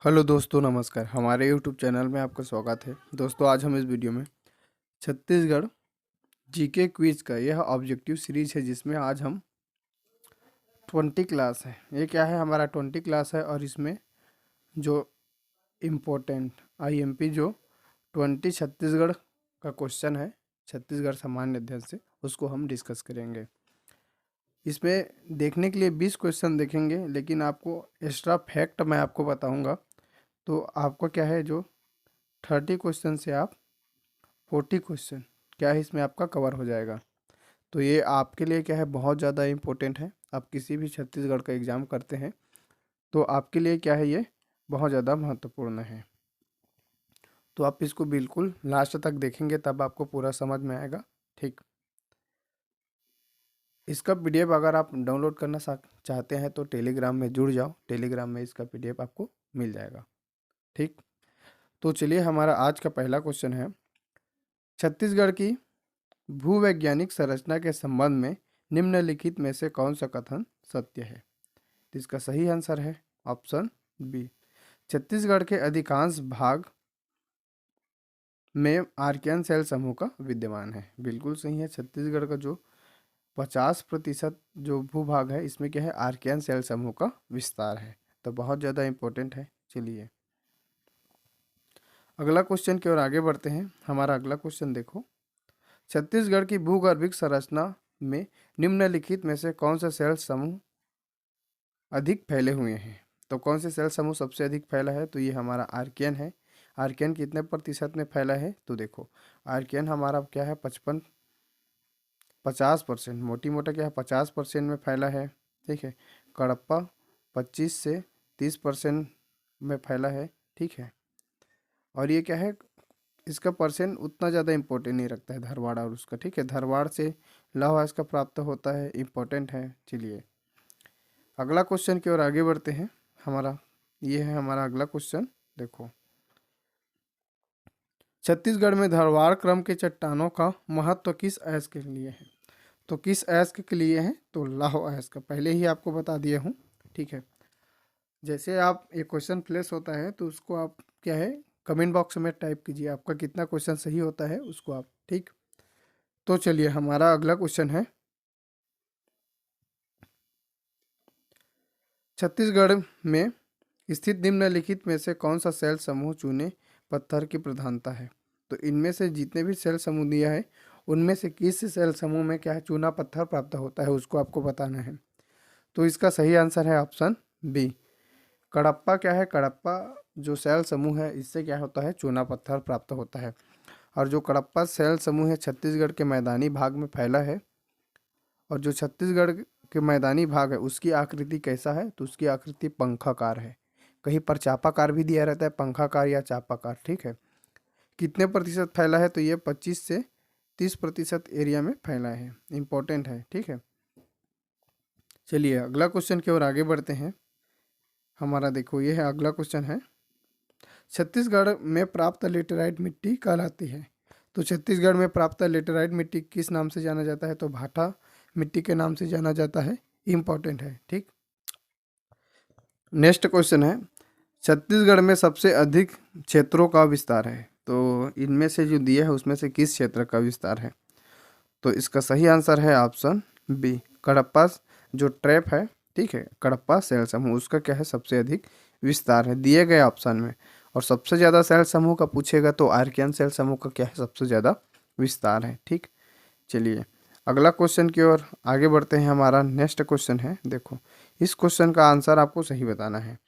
Hello दोस्तों, नमस्कार। हमारे यूट्यूब चैनल में आपका स्वागत है। दोस्तों, आज हम इस वीडियो में छत्तीसगढ़ जीके क्विज का यह ऑब्जेक्टिव सीरीज है, जिसमें आज हम 20 क्लास है। ये क्या है, हमारा 20 क्लास है और इसमें जो इम्पोर्टेंट आईएमपी जो 20 छत्तीसगढ़ का क्वेश्चन है, छत्तीसगढ़ सामान्य अध्ययन से, उसको हम डिस्कस करेंगे। इसमें देखने के लिए 20 क्वेश्चन देखेंगे, लेकिन आपको एक्स्ट्रा फैक्ट मैं आपको बताऊंगा। तो आपको क्या है, जो 30 क्वेश्चन से आप 40 क्वेश्चन क्या है इसमें आपका कवर हो जाएगा। तो ये आपके लिए क्या है, बहुत ज़्यादा इम्पोर्टेंट है। आप किसी भी छत्तीसगढ़ का एग्ज़ाम करते हैं तो आपके लिए क्या है, ये बहुत ज़्यादा महत्वपूर्ण है। तो आप इसको बिल्कुल लास्ट तक देखेंगे, तब आपको पूरा समझ में आएगा। ठीक, इसका पीडीएफ अगर आप डाउनलोड करना चाहते हैं तो टेलीग्राम में जुड़ जाओ। टेलीग्राम में इसका पीडीएफ आपको मिल जाएगा। ठीक, तो चलिए, हमारा आज का पहला क्वेश्चन है, छत्तीसगढ़ की भूवैज्ञानिक संरचना के संबंध में निम्नलिखित में से कौन सा कथन सत्य है। तो इसका सही आंसर है ऑप्शन बी। छत्तीसगढ़ के अधिकांश भाग में आर्कियन सेल समूह का विद्यमान है। बिल्कुल सही है। छत्तीसगढ़ का जो 50% जो भूभाग है, इसमें क्या है, आर्कियन सेल समूह का विस्तार है। तो बहुत ज़्यादा इंपॉर्टेंट है। चलिए अगला क्वेश्चन की ओर आगे बढ़ते हैं। हमारा अगला क्वेश्चन देखो, छत्तीसगढ़ की भूगर्भिक संरचना में निम्नलिखित में से कौन सा सेल समूह अधिक फैले हुए हैं। तो कौन से सेल समूह सबसे अधिक फैला है, तो ये हमारा आर्कियन है। आर्कियन कितने प्रतिशत में फैला है, तो देखो आर्कियन हमारा क्या है, 50%, मोटी मोटा क्या है, 50% में फैला है। ठीक है, कड़प्पा 25 से 30% में फैला है। ठीक है, और ये क्या है, इसका परसेंट उतना ज़्यादा इम्पोर्टेंट नहीं रखता है, धरवाड़ और उसका। ठीक है, धरवाड़ से लौह इसका प्राप्त होता है, इम्पोर्टेंट है। चलिए अगला क्वेश्चन की ओर आगे बढ़ते हैं। हमारा ये है हमारा अगला क्वेश्चन। देखो, छत्तीसगढ़ में धरवाड़ क्रम के चट्टानों का महत्व किस अयस्क के लिए है। तो किस अयस्क के लिए है, तो लौह अयस्क, पहले ही आपको बता दिया हूँ। ठीक है, जैसे आप एक क्वेश्चन प्लेस होता है तो उसको आप क्या है, कमेंट बॉक्स में टाइप कीजिए, आपका कितना क्वेश्चन सही होता है उसको आप। ठीक, तो चलिए हमारा अगला क्वेश्चन है, छत्तीसगढ़ में स्थित निम्नलिखित में से कौन सा सेल समूह चूने पत्थर की प्रधानता है। तो इनमें से जितने भी सेल समूह दिया है, उनमें से किस सेल समूह में क्या है, चूना पत्थर प्राप्त होता है, उसको आपको बताना है। तो इसका सही आंसर है ऑप्शन बी, कड़प्पा। क्या है, कड़प्पा जो सेल समूह है, इससे क्या होता है, चूना पत्थर प्राप्त होता है। और जो कड़प्पा सेल समूह है, छत्तीसगढ़ के मैदानी भाग में फैला है। और जो छत्तीसगढ़ के मैदानी भाग है, उसकी आकृति कैसा है, तो उसकी आकृति पंखाकार है। कहीं पर चापाकार भी दिया रहता है, पंखाकार या चापाकार। ठीक है, कितने प्रतिशत फैला है, तो ये 25 से 30% एरिया में फैला है, इंपॉर्टेंट है। ठीक है, चलिए अगला क्वेश्चन की ओर आगे बढ़ते हैं। हमारा देखो, ये है अगला क्वेश्चन है, छत्तीसगढ़ में प्राप्त लेटेराइट मिट्टी कहलाती है। तो छत्तीसगढ़ में प्राप्त लेटेराइट मिट्टी किस नाम से जाना जाता है, तो भाटा मिट्टी के नाम से जाना जाता है, इंपॉर्टेंट है। ठीक, नेक्स्ट क्वेश्चन है, छत्तीसगढ़ में सबसे अधिक क्षेत्रों का विस्तार है। तो इनमें से जो दिया है उसमें से किस क्षेत्र का विस्तार है, तो इसका सही आंसर है ऑप्शन बी, कड़प्पा जो ट्रैप है। ठीक है, कड़प्पा सेल समूह, उसका क्या है, सबसे अधिक विस्तार है दिए गए ऑप्शन में। और सबसे ज़्यादा सेल समूह का पूछेगा तो आर्कियन सेल समूह का क्या है, सबसे ज़्यादा विस्तार है। ठीक, चलिए अगला क्वेश्चन की ओर आगे बढ़ते हैं। हमारा नेक्स्ट क्वेश्चन है, देखो इस क्वेश्चन का आंसर आपको सही बताना है।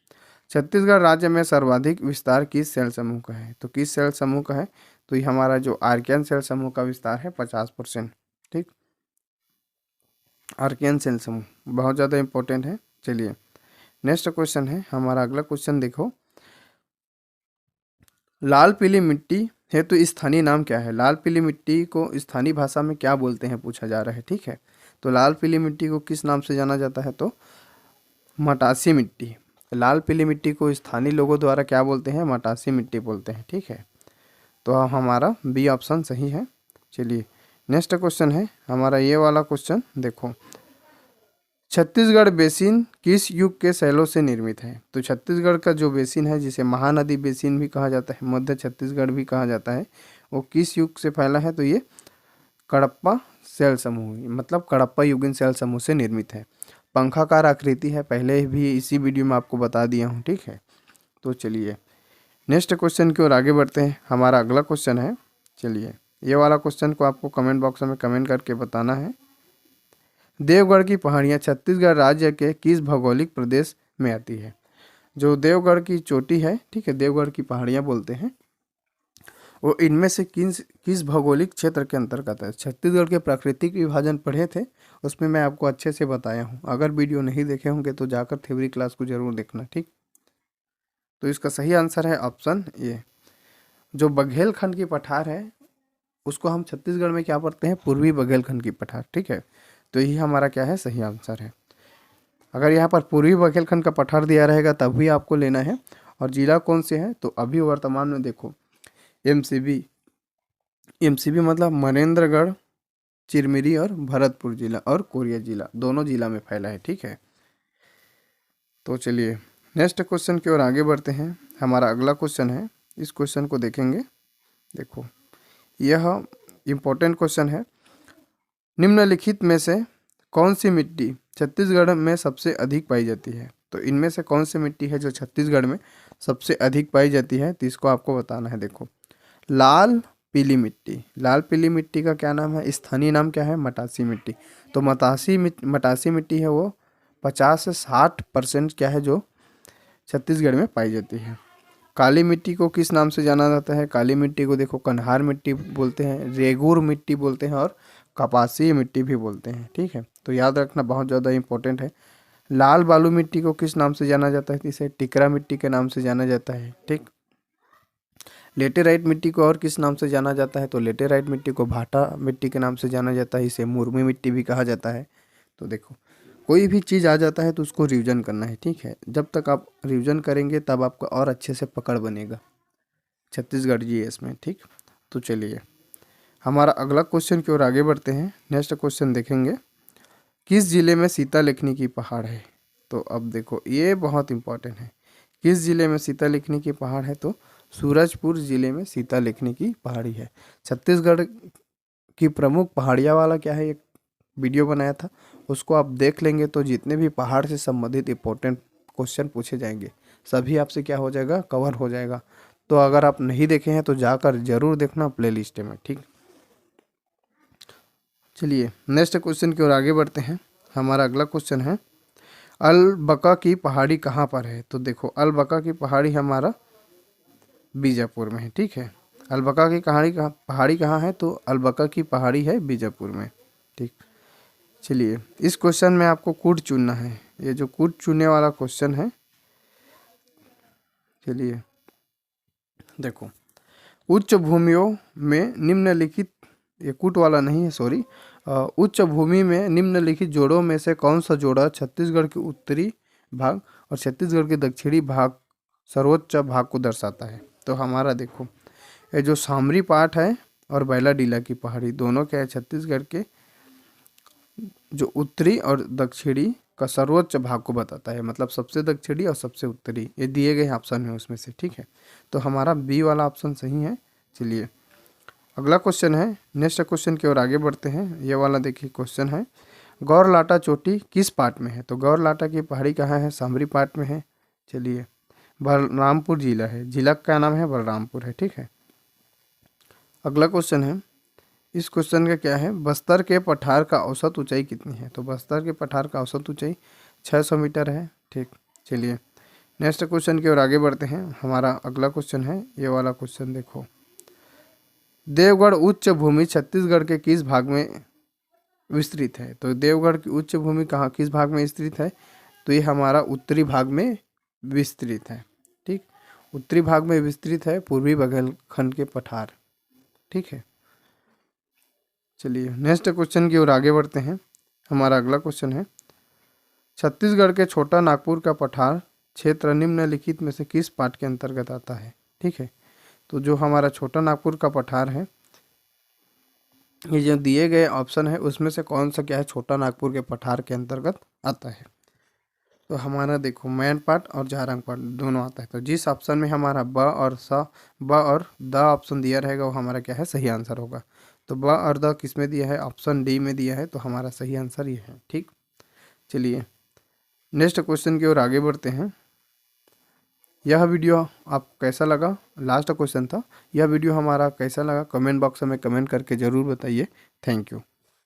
छत्तीसगढ़ राज्य में सर्वाधिक विस्तार किस सेल समूह का है। तो किस सेल समूह का है, तो ये हमारा जो आर्कियन सेल समूह का विस्तार है 50%। ठीक, आर्कियन सेल समूह बहुत ज़्यादा इंपॉर्टेंट है। चलिए नेक्स्ट क्वेश्चन है, हमारा अगला क्वेश्चन देखो, लाल पीली मिट्टी है तो स्थानीय नाम क्या है। लाल पीली मिट्टी को स्थानीय भाषा में क्या बोलते हैं, पूछा जा रहा है। ठीक है, तो लाल पीली मिट्टी को किस नाम से जाना जाता है, तो मटासी मिट्टी। लाल पीली मिट्टी को स्थानीय लोगों द्वारा क्या बोलते हैं, मटासी मिट्टी बोलते हैं। ठीक है, तो हमारा बी ऑप्शन सही है। चलिए नेक्स्ट क्वेश्चन है हमारा ये वाला क्वेश्चन, देखो छत्तीसगढ़ बेसिन किस युग के शैलों से निर्मित है? तो छत्तीसगढ़ का जो बेसिन है, जिसे महानदी बेसिन भी कहा जाता है, मध्य छत्तीसगढ़ भी कहा जाता है, वो किस युग से फैला है? तो ये कडप्पा शैल समूह, मतलब कडप्पा युगीन शैल समूह से निर्मित है। पंखाकार आकृति है, पहले भी इसी वीडियो में आपको बता दिया हूँ, ठीक है। तो चलिए नेक्स्ट क्वेश्चन की ओर आगे बढ़ते हैं। हमारा अगला क्वेश्चन है, चलिए ये वाला क्वेश्चन को आपको कमेंट बॉक्स में कमेंट करके बताना है। देवगढ़ की पहाड़ियाँ छत्तीसगढ़ राज्य के किस भौगोलिक प्रदेश में आती है? जो देवगढ़ की चोटी है, ठीक है, देवगढ़ की पहाड़ियाँ बोलते हैं, वो इनमें से किस भौगोलिक क्षेत्र के अंतर्गत है? छत्तीसगढ़ के प्राकृतिक विभाजन पढ़े थे, उसमें मैं आपको अच्छे से बताया हूँ। अगर वीडियो नहीं देखे होंगे तो जाकर थ्योरी क्लास को जरूर देखना, ठीक। तो इसका सही आंसर है ऑप्शन ए। जो बघेलखंड की पठार है उसको हम छत्तीसगढ़ में क्या पढ़ते हैं? पूर्वी बघेलखंड की पठार, ठीक है। तो यही हमारा क्या है? सही आंसर है। अगर यहाँ पर पूर्वी बघेलखंड का पठार दिया रहेगा तभी आपको लेना है। और जिला कौन से है? तो अभी वर्तमान में देखो एमसीबी, एमसीबी मतलब मनेन्द्रगढ़, चिरमिरी और भरतपुर जिला और कोरिया जिला, दोनों जिला में फैला है, ठीक है। तो चलिए नेक्स्ट क्वेश्चन की ओर आगे बढ़ते हैं। हमारा अगला क्वेश्चन है, इस क्वेश्चन को देखेंगे। देखो यह इम्पोर्टेंट क्वेश्चन है। निम्नलिखित में से कौन सी मिट्टी छत्तीसगढ़ में सबसे अधिक पाई जाती है? तो इनमें से कौन सी मिट्टी है जो छत्तीसगढ़ में सबसे अधिक पाई जाती है? तो इसको आपको बताना है। देखो लाल पीली मिट्टी, लाल पीली मिट्टी का क्या नाम है? स्थानीय नाम क्या है? मटासी मिट्टी। तो मटासी मिट्टी है वो 50 से 60% क्या है जो छत्तीसगढ़ में पाई जाती है। काली मिट्टी को किस नाम से जाना जाता है? काली मिट्टी को देखो कन्हार मिट्टी बोलते हैं, रेगुर मिट्टी बोलते हैं और कपासी मिट्टी भी बोलते हैं, ठीक है। तो याद रखना बहुत ज़्यादा इंपॉर्टेंट है। लाल बालू मिट्टी को किस नाम से जाना जाता है? इसे टिकरा मिट्टी के नाम से जाना जाता है, ठीक। लेटेराइट मिट्टी को और किस नाम से जाना जाता है? तो लेटेराइट मिट्टी को भाटा मिट्टी के नाम से जाना जाता है, इसे मुर्मी मिट्टी भी कहा जाता है। तो देखो कोई भी चीज़ आ जाता है तो उसको रिवीजन करना है, ठीक है। जब तक आप रिवीजन करेंगे तब आपका और अच्छे से पकड़ बनेगा छत्तीसगढ़ जीएस में, ठीक। तो चलिए हमारा अगला क्वेश्चन की ओर आगे बढ़ते हैं। नेक्स्ट क्वेश्चन देखेंगे, किस जिले में सीता लेखनी की पहाड़ है? तो अब देखो ये बहुत इंपॉर्टेंट है। किस जिले में सीता लेखनी की पहाड़ है? तो सूरजपुर जिले में सीता लेखनी की पहाड़ी है। छत्तीसगढ़ की प्रमुख पहाड़ियाँ वाला क्या है, एक वीडियो बनाया था, उसको आप देख लेंगे तो जितने भी पहाड़ से संबंधित इंपॉर्टेंट क्वेश्चन पूछे जाएंगे सभी आपसे क्या हो जाएगा? कवर हो जाएगा। तो अगर आप नहीं देखे हैं तो जाकर जरूर देखना प्लेलिस्ट में, ठीक। चलिए नेक्स्ट क्वेश्चन की ओर आगे बढ़ते हैं। हमारा अगला क्वेश्चन है, अलबका की पहाड़ी कहाँ पर है? तो देखो अलबका की पहाड़ी हमारा बीजापुर में है, ठीक है। अलबका की पहाड़ी कहाँ है? तो अलबका की पहाड़ी है बीजापुर में, ठीक। चलिए इस क्वेश्चन में आपको कूट चुनना है, ये जो कूट चुनने वाला क्वेश्चन है। चलिए देखो उच्च भूमियों में निम्नलिखित, ये कूट वाला नहीं है, सॉरी। उच्च भूमि में निम्नलिखित जोड़ों में से कौन सा जोड़ा छत्तीसगढ़ के उत्तरी भाग और छत्तीसगढ़ के दक्षिणी भाग सर्वोच्च भाग को दर्शाता है? तो हमारा देखो ये जो सामरी पाठ है और बैलाडीला की पहाड़ी दोनों क्या है? छत्तीसगढ़ के जो उत्तरी और दक्षिणी का सर्वोच्च भाग को बताता है, मतलब सबसे दक्षिणी और सबसे उत्तरी, ये दिए गए ऑप्शन है उसमें से, ठीक है। तो हमारा बी वाला ऑप्शन सही है। चलिए अगला क्वेश्चन है, नेक्स्ट क्वेश्चन की ओर आगे बढ़ते हैं। ये वाला देखिए क्वेश्चन है, गौरलाटा चोटी किस पार्ट में है? तो गौरलाटा की पहाड़ी कहाँ है? सामरी पार्ट में है। चलिए बलरामपुर जिला है, जिला का नाम है बलरामपुर है, ठीक है। अगला क्वेश्चन है, इस क्वेश्चन का क्या है, बस्तर के पठार का औसत ऊंचाई कितनी है? तो बस्तर के पठार का औसत ऊंचाई 600 मीटर है, ठीक। चलिए नेक्स्ट क्वेश्चन की ओर आगे बढ़ते हैं। हमारा अगला क्वेश्चन है, ये वाला क्वेश्चन देखो, देवगढ़ उच्च भूमि छत्तीसगढ़ के किस भाग में विस्तृत है? तो देवगढ़ की उच्च भूमि कहाँ किस भाग में स्थित है? तो ये हमारा उत्तरी भाग में विस्तृत है, ठीक। उत्तरी भाग में विस्तृत है पूर्वी बघेलखंड के पठार, ठीक है। चलिए नेक्स्ट क्वेश्चन की ओर आगे बढ़ते हैं। हमारा अगला क्वेश्चन है, छत्तीसगढ़ के छोटा नागपुर का पठार क्षेत्र निम्नलिखित में से किस पाठ के अंतर्गत आता है? ठीक है, तो जो हमारा छोटा नागपुर का पठार है ये जो दिए गए ऑप्शन है उसमें से कौन सा क्या है छोटा नागपुर के पठार के अंतर्गत आता है। तो हमारा देखो मैन पार्ट और झारंग पार्ट दोनों आता है। तो जिस ऑप्शन में हमारा ब और द ऑप्शन दिया रहेगा वो हमारा क्या है सही आंसर होगा। तो ब और द किस में दिया है, ऑप्शन डी में दिया है, तो हमारा सही आंसर ये है। ठीक, चलिए नेक्स्ट क्वेश्चन की ओर आगे बढ़ते हैं। यह वीडियो आपको कैसा लगा, लास्ट क्वेश्चन था, यह वीडियो हमारा कैसा लगा कमेंट बॉक्स में कमेंट करके ज़रूर बताइए। Thank you.